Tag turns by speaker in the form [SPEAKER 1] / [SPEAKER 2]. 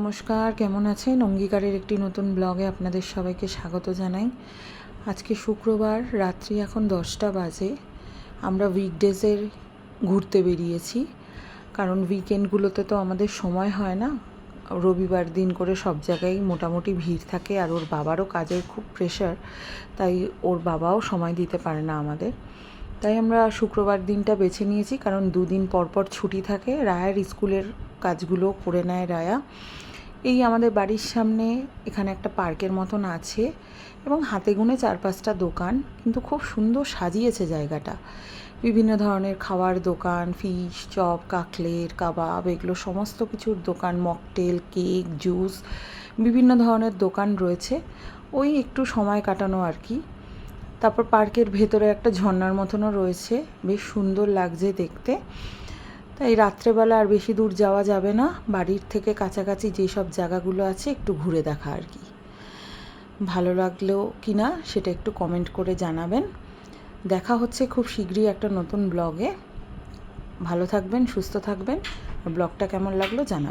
[SPEAKER 1] নমস্কার, কেমন আছেন? অঙ্গীকারের একটি নতুন ব্লগে আপনাদের সবাইকে স্বাগত জানাই। আজকে শুক্রবার, রাত্রি এখন 10টা বাজে। আমরা উইকডেজের ঘুরতে বেরিয়েছি, কারণ উইকেন্ডগুলোতে তো আমাদের সময় হয় না। রবিবার দিন করে সব জায়গায় মোটামুটি ভিড় থাকে, আর ওর বাবারও কাজের খুব প্রেশার, তাই ওর বাবাও সময় দিতে পারে না আমাদের। তাই আমরা শুক্রবার দিনটা বেছে নিয়েছি, কারণ দুদিন পর পর ছুটি থাকে। রায়ার স্কুলের কাজগুলো করে নেয় রায়া। এই আমাদের বাড়ির সামনে এখানে একটা পার্কের মতন আছে এবং হাতে গুনে 4-5টা দোকান, কিন্তু খুব সুন্দর সাজিয়েছে জায়গাটা। বিভিন্ন ধরনের খাওয়ার দোকান, ফিশ, চপ, কাকলেট, কাবাব, এগুলো সমস্ত কিছুর দোকান, মকটেল, কেক, জুস, বিভিন্ন ধরনের দোকান রয়েছে। ওই একটু সময় কাটানো আর কি। তারপর পার্কের ভেতরে একটা ঝর্ণার মতনও রয়েছে, বেশ সুন্দর লাগছে দেখতে। তাই রাত্রেবেলা আর বেশি দূর যাওয়া যাবে না, বাড়ির থেকে কাছাকাছি যেসব জায়গাগুলো আছে একটু ঘুরে দেখা আর কি। ভালো লাগলো কি না সেটা একটু কমেন্ট করে জানাবেন। দেখা হচ্ছে খুব শীঘ্রই একটা নতুন ব্লগে। ভালো থাকবেন, সুস্থ থাকবেন, আর ব্লগটা কেমন লাগলো জানাবেন।